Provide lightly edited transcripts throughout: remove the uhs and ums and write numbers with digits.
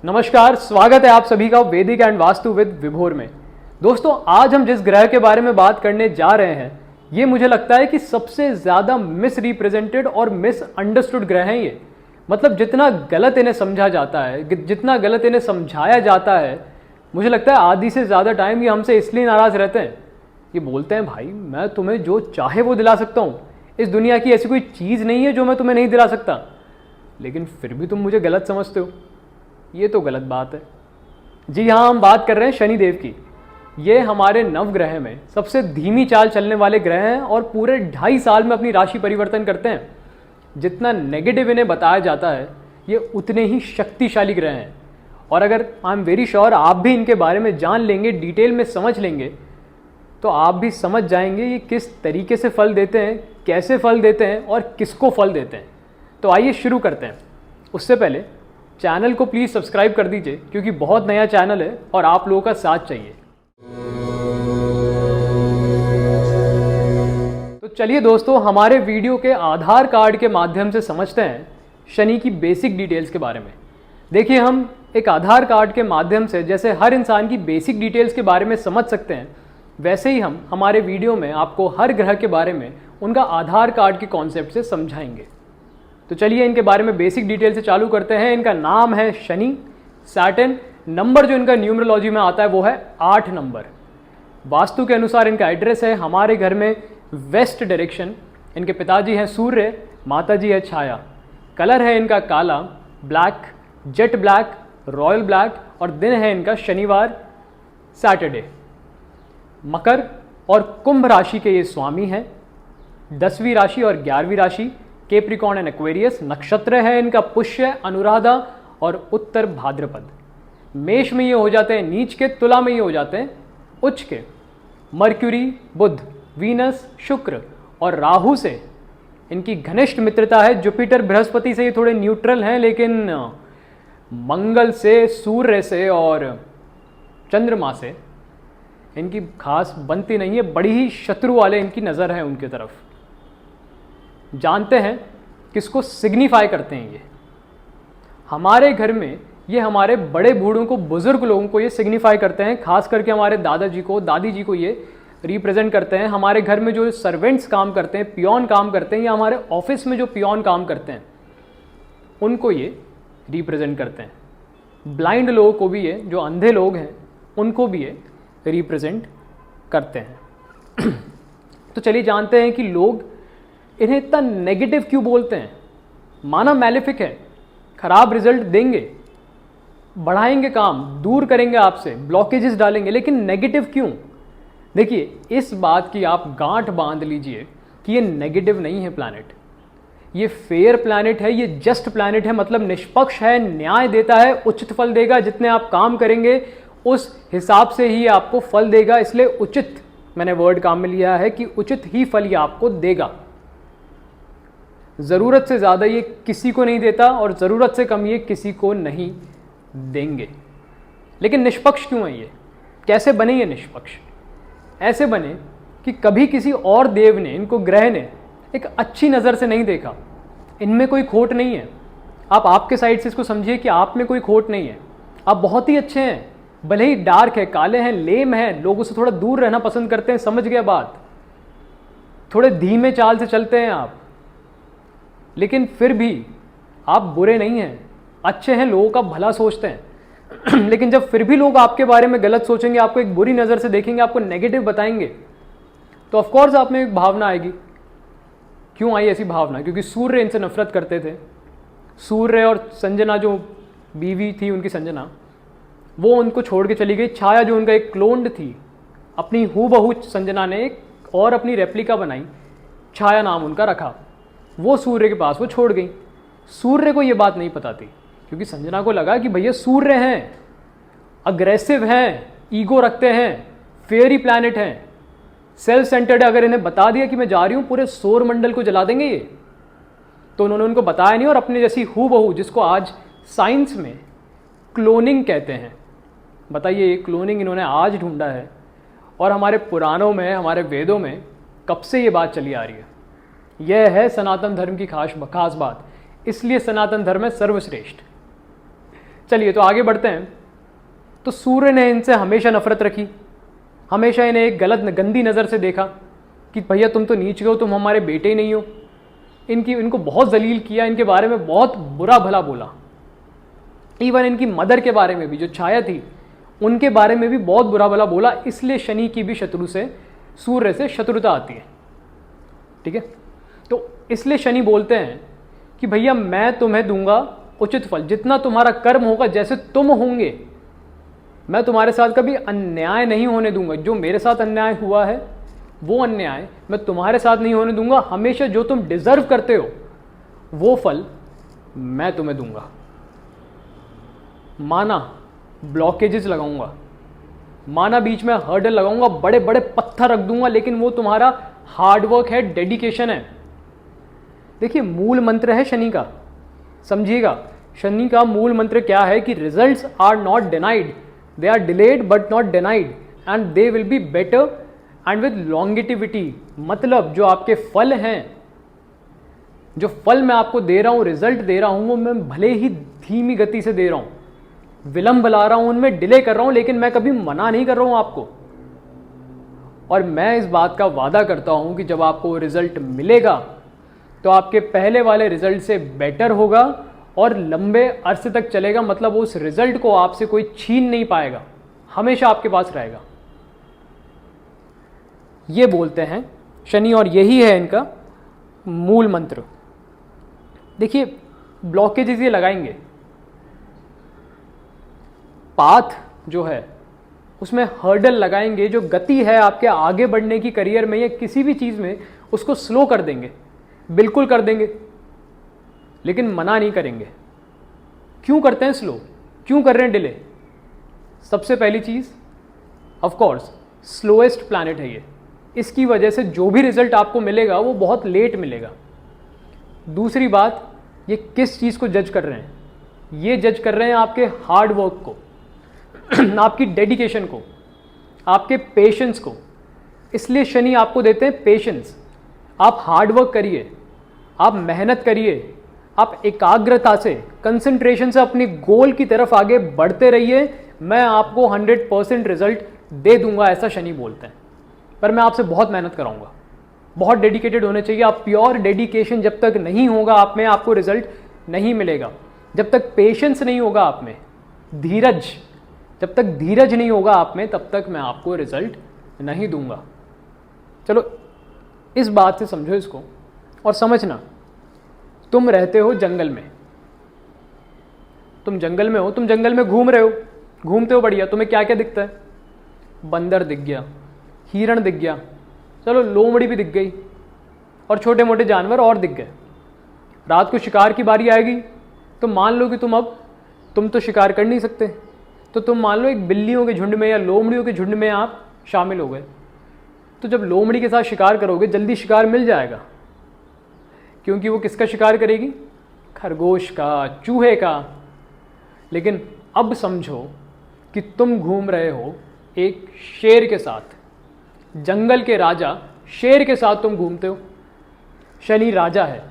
नमस्कार, स्वागत है आप सभी का वैदिक एंड वास्तु विद विभोर में। दोस्तों, आज हम जिस ग्रह के बारे में बात करने जा रहे हैं, ये मुझे लगता है कि सबसे ज़्यादा मिस रिप्रेजेंटेड और मिस अंडरस्टूड ग्रह हैं ये। मतलब जितना गलत इन्हें समझा जाता है, जितना गलत इन्हें समझाया जाता है, मुझे लगता है आधी से ज़्यादा टाइम ये हमसे इसलिए नाराज़ रहते हैं। ये बोलते हैं, भाई मैं तुम्हें जो चाहे वो दिला सकता हूँ, इस दुनिया की ऐसी कोई चीज़ नहीं है जो मैं तुम्हें नहीं दिला सकता, लेकिन फिर भी तुम मुझे गलत समझते हो। ये तो गलत बात है। जी हाँ, हम बात कर रहे हैं शनिदेव की। ये हमारे नवग्रह में सबसे धीमी चाल चलने वाले ग्रह हैं और पूरे 2.5 साल में अपनी राशि परिवर्तन करते हैं। जितना नेगेटिव इन्हें बताया जाता है, ये उतने ही शक्तिशाली ग्रह हैं। और अगर आई एम वेरी श्योर आप भी इनके बारे में जान लेंगे, डिटेल में समझ लेंगे, तो आप भी समझ जाएंगे ये किस तरीके से फल देते हैं, कैसे फल देते हैं और किसको फल देते हैं। तो आइए शुरू करते हैं। उससे पहले चैनल को प्लीज़ सब्सक्राइब कर दीजिए, क्योंकि बहुत नया चैनल है और आप लोगों का साथ चाहिए। तो चलिए दोस्तों, हमारे वीडियो के आधार कार्ड के माध्यम से समझते हैं शनि की बेसिक डिटेल्स के बारे में। देखिए, हम एक आधार कार्ड के माध्यम से जैसे हर इंसान की बेसिक डिटेल्स के बारे में समझ सकते हैं, वैसे ही हम हमारे वीडियो में आपको हर ग्रह के बारे में उनका आधार कार्ड के कॉन्सेप्ट से समझाएंगे। तो चलिए इनके बारे में बेसिक डिटेल से चालू करते हैं। इनका नाम है शनि, सैटर्न। नंबर जो इनका न्यूमरोलॉजी में आता है वो है 8 नंबर। वास्तु के अनुसार इनका एड्रेस है हमारे घर में वेस्ट डायरेक्शन। इनके पिताजी हैं सूर्य, माताजी है छाया। कलर है इनका काला, black, jet black, royal black, और दिन है इनका शनिवार, सैटरडे। मकर और कुंभ राशि के ये स्वामी हैं। 10वीं राशि और 11वीं राशि कैप्रिकॉर्न एंड एक्वेरियस। नक्षत्र है इनका पुष्य, अनुराधा और उत्तर भाद्रपद। मेष में ये हो जाते हैं नीच के, तुला में ये हो जाते हैं उच्च के। मर्क्यूरी, बुध, वीनस, शुक्र और राहु से इनकी घनिष्ठ मित्रता है। जुपिटर, बृहस्पति से ये थोड़े न्यूट्रल हैं, लेकिन मंगल से, सूर्य से और चंद्रमा से इनकी खास बनती नहीं है। बड़ी ही शत्रु वाले इनकी नज़र है उनकी तरफ। जानते हैं किसको सिग्निफाई करते हैं ये? हमारे घर में ये हमारे बड़े बूढ़ों को, बुजुर्ग लोगों को ये सिग्निफाई करते हैं। खास करके हमारे दादाजी को, दादी जी को ये रिप्रेजेंट करते हैं। हमारे घर में जो सर्वेंट्स काम करते हैं, पियोन काम करते हैं, या हमारे ऑफिस में जो पियोन काम करते हैं, उनको ये रिप्रेजेंट करते हैं। ब्लाइंड लोगों को भी ये, जो अंधे लोग हैं, उनको भी ये रिप्रेजेंट करते हैं। तो चलिए जानते हैं कि लोग इन्हें इतना नेगेटिव क्यों बोलते हैं। माना मैलेफिक है, खराब रिजल्ट देंगे, बढ़ाएंगे काम, दूर करेंगे आपसे, ब्लॉकेजेस डालेंगे, लेकिन नेगेटिव क्यों? देखिए, इस बात की आप गांठ बांध लीजिए कि ये नेगेटिव नहीं है प्लैनेट। ये फेयर प्लैनेट है, ये जस्ट प्लैनेट है। मतलब निष्पक्ष है, न्याय देता है, उचित फल देगा। जितने आप काम करेंगे उस हिसाब से ही आपको फल देगा। इसलिए उचित, मैंने वर्ड काम में लिया है कि उचित ही फल ये आपको देगा। ज़रूरत से ज़्यादा ये किसी को नहीं देता और ज़रूरत से कम ये किसी को नहीं देंगे। लेकिन निष्पक्ष क्यों है ये? कैसे बने ये निष्पक्ष? ऐसे बने कि कभी किसी और देव ने, इनको ग्रह ने एक अच्छी नज़र से नहीं देखा। इनमें कोई खोट नहीं है। आप आपके साइड से इसको समझिए कि आप में कोई खोट नहीं है। आप बहुत ही अच्छे हैं, भले ही डार्क है, काले हैं, लेम हैं, लोगों से थोड़ा दूर रहना पसंद करते हैं, समझ गया बात। थोड़े धीमे चाल से चलते हैं आप, लेकिन फिर भी आप बुरे नहीं हैं, अच्छे हैं, लोगों का भला सोचते हैं। लेकिन जब फिर भी लोग आपके बारे में गलत सोचेंगे, आपको एक बुरी नज़र से देखेंगे, आपको नेगेटिव बताएंगे, तो ऑफकोर्स आप में एक भावना आएगी। क्यों आई ऐसी भावना? क्योंकि सूर्य इनसे नफरत करते थे। सूर्य और संजना, जो बीवी थी उनकी संजना, वो उनको छोड़ के चली गई। छाया, जो उनका एक क्लोन्ड थी, अपनी हूबहू संजना ने एक और अपनी रेप्लिका बनाई, छाया नाम उनका रखा, वो सूर्य के पास वो छोड़ गई। सूर्य को ये बात नहीं पता थी, क्योंकि संजना को लगा कि भैया सूर्य हैं, अग्रेसिव हैं, ईगो रखते हैं, फेयरी प्लैनेट हैं, सेल्फ सेंटर्ड। अगर इन्हें बता दिया कि मैं जा रही हूँ, पूरे सौर मंडल को जला देंगे ये। तो उन्होंने उनको बताया नहीं और अपने जैसी हूबहू, जिसको आज साइंस में क्लोनिंग कहते हैं, बताइए, ये क्लोनिंग इन्होंने आज ढूंढा है। और हमारे पुराणों में, हमारे वेदों में कब से ये बात चली आ रही है। यह है सनातन धर्म की खास बात। इसलिए सनातन धर्म है सर्वश्रेष्ठ। चलिए तो आगे बढ़ते हैं। तो सूर्य ने इनसे हमेशा नफरत रखी, हमेशा इन्हें एक गलत गंदी नज़र से देखा कि भैया तुम तो नीच हो, तुम हमारे बेटे ही नहीं हो। इनको बहुत जलील किया, इनके बारे में बहुत बुरा भला बोला। इवन इनकी मदर के बारे में भी, जो छाया थी, उनके बारे में भी बहुत बुरा भला बोला। इसलिए शनि की भी शत्रु से, सूर्य से शत्रुता आती है। ठीक है, तो इसलिए शनि बोलते हैं कि भैया मैं तुम्हें दूंगा उचित फल, जितना तुम्हारा कर्म होगा, जैसे तुम होंगे, मैं तुम्हारे साथ कभी अन्याय नहीं होने दूंगा। जो मेरे साथ अन्याय हुआ है वो अन्याय मैं तुम्हारे साथ नहीं होने दूंगा। हमेशा जो तुम डिजर्व करते हो वो फल मैं तुम्हें दूंगा। माना ब्लॉकेजेस लगाऊंगा, माना बीच में हर्डल लगाऊंगा, बड़े बड़े पत्थर रख दूंगा, लेकिन वो तुम्हारा हार्डवर्क है, डेडिकेशन है। देखिए मूल मंत्र है शनि का, समझिएगा। शनि का मूल मंत्र क्या है कि results are not denied, they are delayed but not denied, and they will be better and with longevity. मतलब जो आपके फल हैं, जो फल मैं आपको दे रहा हूं, रिजल्ट दे रहा हूं, वो मैं भले ही धीमी गति से दे रहा हूं, विलंब ला रहा हूं, उनमें डिले कर रहा हूं, लेकिन मैं कभी मना नहीं कर रहा हूं आपको। और मैं इस बात का वादा करता हूं कि जब आपको रिजल्ट मिलेगा तो आपके पहले वाले रिजल्ट से बेटर होगा और लंबे अरसे तक चलेगा। मतलब उस रिजल्ट को आपसे कोई छीन नहीं पाएगा, हमेशा आपके पास रहेगा। ये बोलते हैं शनि, और यही है इनका मूल मंत्र। देखिए ब्लॉकेजेस ये लगाएंगे, पाथ जो है उसमें हर्डल लगाएंगे, जो गति है आपके आगे बढ़ने की करियर में या किसी भी चीज़ में, उसको स्लो कर देंगे, बिल्कुल कर देंगे, लेकिन मना नहीं करेंगे। क्यों करते हैं स्लो, क्यों कर रहे हैं डिले? सबसे पहली चीज़, ऑफ कोर्स स्लोएस्ट प्लैनेट है ये, इसकी वजह से जो भी रिजल्ट आपको मिलेगा वो बहुत लेट मिलेगा। दूसरी बात, ये किस चीज़ को जज कर रहे हैं? ये जज कर रहे हैं आपके हार्ड वर्क को, आपकी डेडिकेशन को, आपके पेशेंस को। इसलिए शनि आपको देते हैं पेशेंस। आप हार्ड वर्क करिए, आप मेहनत करिए, आप एकाग्रता से, कंसंट्रेशन से अपनी गोल की तरफ आगे बढ़ते रहिए। मैं आपको 100% रिजल्ट दे दूंगा, ऐसा शनि बोलते हैं। पर मैं आपसे बहुत मेहनत कराऊंगा, बहुत डेडिकेटेड होने चाहिए आप। प्योर डेडिकेशन जब तक नहीं होगा आप में, आपको रिजल्ट नहीं मिलेगा। जब तक पेशेंस नहीं होगा आप में, धीरज, जब तक धीरज नहीं होगा आप में, तब तक मैं आपको रिजल्ट नहीं दूंगा। चलो इस बात से समझो इसको और समझना, तुम रहते हो जंगल में, तुम जंगल में हो, तुम जंगल में घूम रहे हो, घूमते हो, बढ़िया। तुम्हें क्या क्या दिखता है? बंदर दिख गया, हिरण दिख गया, चलो लोमड़ी भी दिख गई, और छोटे मोटे जानवर और दिख गए। रात को शिकार की बारी आएगी तो मान लो कि तुम तो शिकार कर नहीं सकते, तो तुम मान लो एक बिल्लियों के झुंड में या लोमड़ियों के झुंड में आप शामिल हो गए। तो जब लोमड़ी के साथ शिकार करोगे जल्दी शिकार मिल जाएगा, क्योंकि वो किसका शिकार करेगी? खरगोश का, चूहे का। लेकिन अब समझो कि तुम घूम रहे हो एक शेर के साथ, जंगल के राजा शेर के साथ तुम घूमते हो। शनि राजा है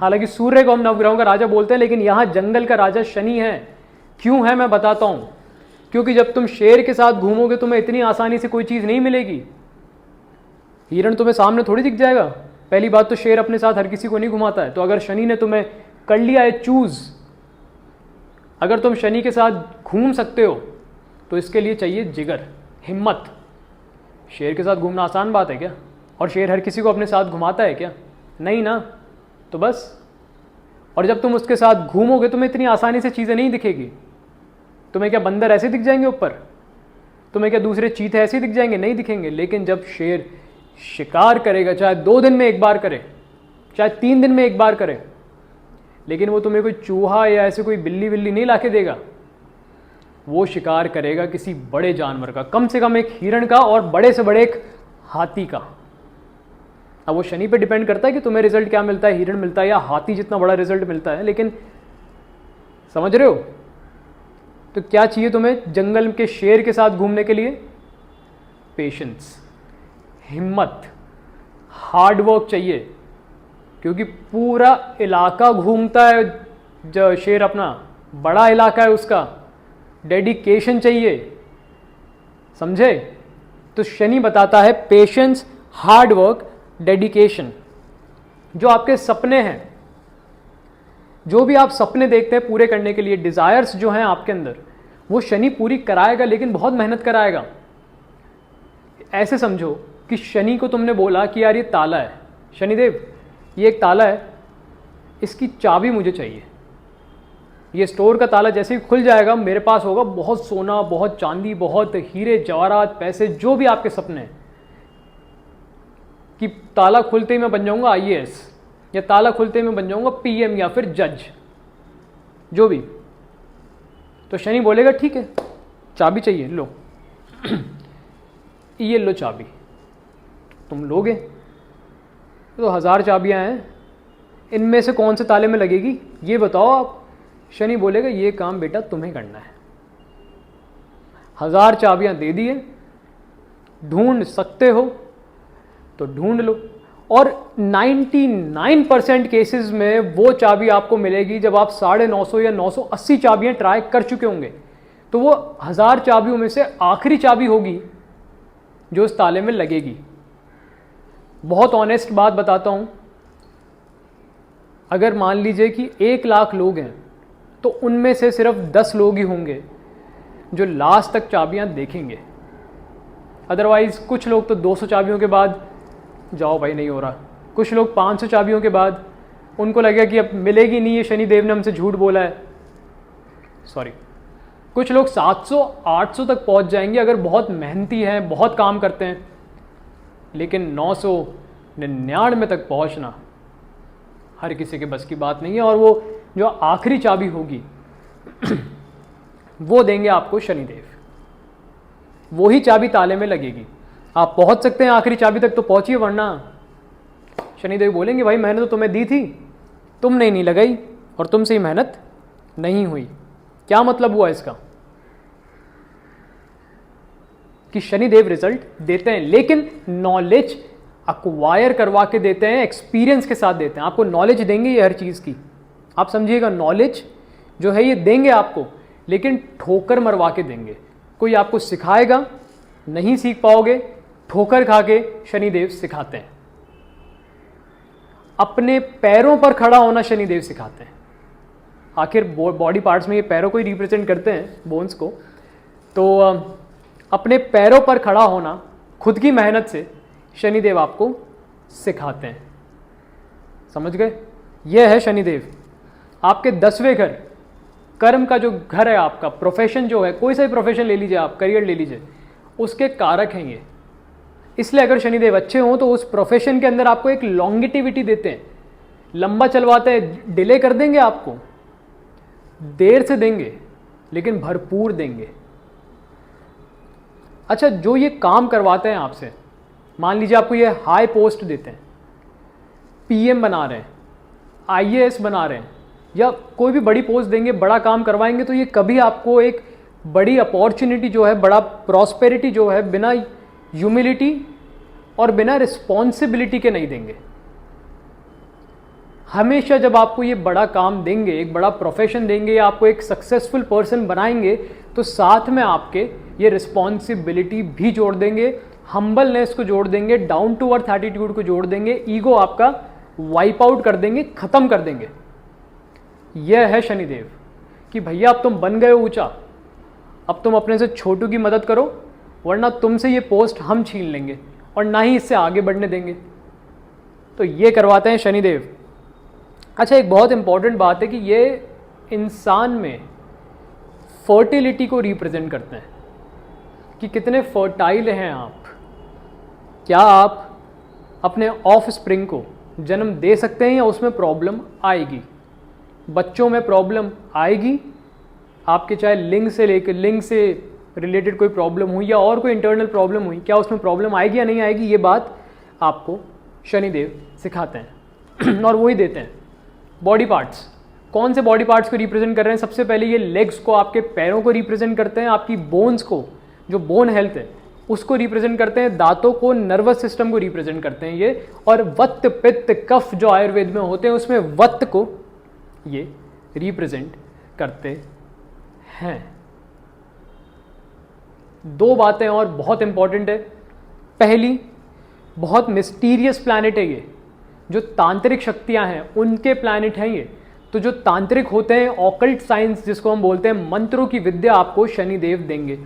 हालांकि सूर्य को हम नवग्रहों का राजा बोलते हैं, लेकिन यहाँ जंगल का राजा शनि है। क्यों है मैं बताता हूँ। क्योंकि जब तुम शेर के साथ घूमोगे तुम्हें इतनी आसानी से कोई चीज़ नहीं मिलेगी। हिरण तुम्हें सामने थोड़ी दिख जाएगा। पहली बात तो शेर अपने साथ हर किसी को नहीं घुमाता है। तो अगर शनि ने तुम्हें कर लिया है चूज, अगर तुम शनि के साथ घूम सकते हो तो इसके लिए चाहिए जिगर, हिम्मत। शेर के साथ घूमना आसान बात है क्या? और शेर हर किसी को अपने साथ घुमाता है क्या? नहीं ना। तो बस, और जब तुम उसके साथ घूमोगे तुम्हें इतनी आसानी से चीज़ें नहीं दिखेगी। तुम्हें क्या बंदर ऐसे दिख जाएंगे ऊपर? तुम्हें क्या दूसरे चीते ऐसे दिख जाएंगे? नहीं दिखेंगे। लेकिन जब शेर शिकार करेगा, चाहे 2 दिन में एक बार करे, चाहे 3 दिन में एक बार करे, लेकिन वो तुम्हें कोई चूहा या ऐसे कोई बिल्ली विल्ली नहीं लाके देगा। वो शिकार करेगा किसी बड़े जानवर का, कम से कम एक हिरण का, और बड़े से बड़े एक हाथी का। अब वो शनि पे डिपेंड करता है कि तुम्हें रिजल्ट क्या मिलता है, हिरण मिलता है या हाथी जितना बड़ा रिजल्ट मिलता है। लेकिन समझ रहे हो? तो क्या चाहिए तुम्हें जंगल के शेर के साथ घूमने के लिए? पेशेंस, हिम्मत, हार्ड वर्क चाहिए। क्योंकि पूरा इलाका घूमता है शेर अपना, बड़ा इलाका है उसका, डेडिकेशन चाहिए, समझे? तो शनि बताता है पेशेंस, हार्ड वर्क, डेडिकेशन। जो आपके सपने हैं, जो भी आप सपने देखते हैं पूरे करने के लिए, डिजायर्स जो हैं आपके अंदर, वो शनि पूरी कराएगा, लेकिन बहुत मेहनत कराएगा। ऐसे समझो कि शनि को तुमने बोला कि यार ये ताला है, शनिदेव ये एक ताला है, इसकी चाबी मुझे चाहिए। ये स्टोर का ताला जैसे ही खुल जाएगा मेरे पास होगा बहुत सोना, बहुत चांदी, बहुत हीरे जवाहरात, पैसे, जो भी आपके सपने हैं, कि ताला खुलते ही मैं बन जाऊंगा IAS, या ताला खुलते ही मैं बन जाऊंगा PM या फिर जज, जो भी। तो शनि बोलेगा ठीक है, चाबी चाहिए, लो ये लो चाबी, तुम लोगे। तो 1000 चाबियां हैं, इनमें से कौन से ताले में लगेगी ये बताओ आप। शनि बोलेगा ये काम बेटा तुम्हें करना है। 1000 चाबियां दे दिए, ढूंढ सकते हो तो ढूंढ लो। और 99% केसेस में वो चाबी आपको मिलेगी जब आप 950 या 980 चाबियां ट्राई कर चुके होंगे। तो वो 1000 चाबियों में से आखिरी चाबी होगी जो उस ताले में लगेगी। बहुत ऑनेस्ट बात बताता हूं, अगर मान लीजिए कि 1 लाख लोग हैं तो उनमें से सिर्फ 10 लोग ही होंगे जो लास्ट तक चाबियां देखेंगे। अदरवाइज कुछ लोग तो 200 चाबियों के बाद जाओ भाई नहीं हो रहा, कुछ लोग 500 चाबियों के बाद उनको लगेगा कि अब मिलेगी नहीं, ये शनिदेव ने हमसे झूठ बोला है, सॉरी। कुछ लोग 700-800 तक पहुंच जाएंगे अगर बहुत मेहनती हैं, बहुत काम करते हैं। लेकिन 999 तक पहुंचना हर किसी के बस की बात नहीं है। और वो जो आखिरी चाबी होगी वो देंगे आपको शनिदेव, वही चाबी ताले में लगेगी। आप पहुंच सकते हैं आखिरी चाबी तक तो पहुंचिए, वरना शनिदेव बोलेंगे भाई मैंने तो तुम्हें दी थी, तुमने नहीं लगाई और तुमसे ही मेहनत नहीं हुई। क्या मतलब हुआ इसका? कि शनिदेव रिजल्ट देते हैं, लेकिन नॉलेज अक्वायर करवा के देते हैं, एक्सपीरियंस के साथ देते हैं। आपको नॉलेज देंगे ये हर चीज़ की, आप समझिएगा, नॉलेज जो है ये देंगे आपको, लेकिन ठोकर मरवा के देंगे। कोई आपको सिखाएगा, नहीं सीख पाओगे, ठोकर खा के शनिदेव सिखाते हैं। अपने पैरों पर खड़ा होना शनिदेव सिखाते हैं। आखिर बॉडी पार्ट्स में ये पैरों को ही रिप्रेजेंट करते हैं, बोन्स को। तो अपने पैरों पर खड़ा होना खुद की मेहनत से शनिदेव आपको सिखाते हैं। समझ गए? यह है शनिदेव। आपके 10वें घर, कर्म का जो घर है आपका, प्रोफेशन जो है, कोई सा भी प्रोफेशन ले लीजिए आप, करियर ले लीजिए, उसके कारक हैं ये। इसलिए अगर शनिदेव अच्छे हों तो उस प्रोफेशन के अंदर आपको एक लॉन्गिटिविटी देते हैं, लंबा चलवाते हैं। डिले कर देंगे आपको, देर से देंगे, लेकिन भरपूर देंगे। अच्छा, जो ये काम करवाते हैं आपसे, मान लीजिए आपको ये हाई पोस्ट देते हैं, PM बना रहे हैं, IAS बना रहे हैं, या कोई भी बड़ी पोस्ट देंगे, बड़ा काम करवाएंगे, तो ये कभी आपको एक बड़ी अपॉर्चुनिटी जो है, बड़ा प्रॉस्पेरिटी जो है, बिना ह्यूमिलिटी और बिना रिस्पॉन्सिबिलिटी के नहीं देंगे। हमेशा जब आपको ये बड़ा काम देंगे, एक बड़ा प्रोफेशन देंगे, या आपको एक सक्सेसफुल पर्सन बनाएंगे, तो साथ में आपके ये रिस्पॉन्सिबिलिटी भी जोड़ देंगे, हम्बलनेस को जोड़ देंगे, डाउन टू अर्थ एटीट्यूड को जोड़ देंगे, ईगो आपका वाइप आउट कर देंगे, खत्म कर देंगे। यह है शनिदेव कि भैया अब तुम बन गए हो ऊंचा, अब तुम अपने से छोटू की मदद करो, वरना तुमसे ये पोस्ट हम छीन लेंगे और ना ही इससे आगे बढ़ने देंगे। तो ये करवाते हैं शनिदेव। अच्छा, एक बहुत इंपॉर्टेंट बात है कि ये इंसान में फर्टिलिटी को रिप्रेजेंट करते हैं, कि कितने फर्टाइल हैं आप। क्या आप अपने ऑफ स्प्रिंग को जन्म दे सकते हैं, या उसमें प्रॉब्लम आएगी? बच्चों में प्रॉब्लम आएगी आपके, चाहे लिंग से रिलेटेड कोई प्रॉब्लम हुई या और कोई इंटरनल प्रॉब्लम हुई, क्या उसमें प्रॉब्लम आएगी या नहीं आएगी, ये बात आपको शनिदेव सिखाते हैं और वही देते हैं। बॉडी पार्ट्स, कौन से बॉडी पार्ट्स को रिप्रेजेंट कर रहे हैं? सबसे पहले ये लेग्स को, आपके पैरों को रिप्रेजेंट करते हैं, आपकी बोन्स को, जो बोन हेल्थ है उसको रिप्रेजेंट करते हैं, दांतों को, नर्वस सिस्टम को रिप्रेजेंट करते हैं ये, और वत्त पित्त कफ जो आयुर्वेद में होते हैं उसमें वत्त को ये रिप्रेजेंट करते हैं। दो बातें और बहुत इंपॉर्टेंट है। पहली, बहुत मिस्टीरियस प्लैनेट है ये, जो तांत्रिक शक्तियां हैं उनके प्लैनेट हैं ये। तो जो तांत्रिक होते हैं, ऑकल्ट साइंस जिसको हम बोलते हैं, मंत्रों की विद्या आपको शनिदेव देंगे।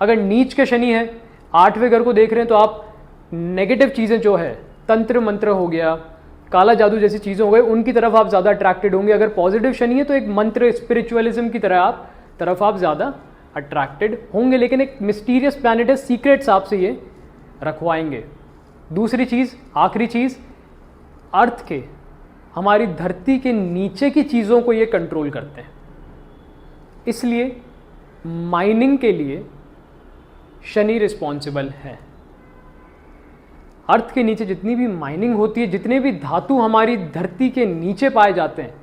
अगर नीच के शनि है, 8वें घर को देख रहे हैं, तो आप नेगेटिव चीज़ें जो है, तंत्र मंत्र हो गया, काला जादू जैसी चीज़ें हो गई, उनकी तरफ आप ज़्यादा अट्रैक्टेड होंगे। अगर पॉजिटिव शनि है तो एक मंत्र स्पिरिचुअलिज्म की तरफ आप ज़्यादा अट्रैक्टेड होंगे। लेकिन एक मिस्टीरियस प्लैनेट है, सीक्रेट्स आपसे ये रखवाएंगे। दूसरी चीज़, आखिरी चीज़, अर्थ के, हमारी धरती के नीचे की चीज़ों को ये कंट्रोल करते हैं। इसलिए माइनिंग के लिए शनि रिस्पॉन्सिबल है। अर्थ के नीचे जितनी भी माइनिंग होती है, जितने भी धातु हमारी धरती के नीचे पाए जाते हैं,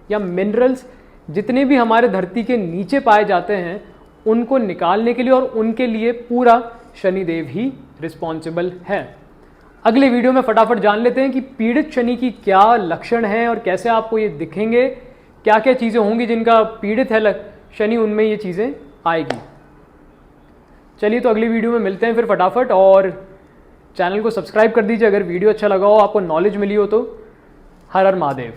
या मिनरल्स जितने भी हमारे धरती के नीचे पाए जाते हैं, उनको निकालने के लिए और उनके लिए पूरा शनिदेव ही रिस्पॉन्सिबल है। अगले वीडियो में फटाफट जान लेते हैं कि पीड़ित शनि की क्या लक्षण हैं और कैसे आपको ये दिखेंगे, क्या क्या चीज़ें होंगी जिनका पीड़ित है शनि, उनमें ये चीज़ें आएगी। चलिए, तो अगली वीडियो में मिलते हैं फिर फटाफट। और चैनल को सब्सक्राइब कर दीजिए अगर वीडियो अच्छा लगा हो, आपको नॉलेज मिली हो तो। हर हर महादेव।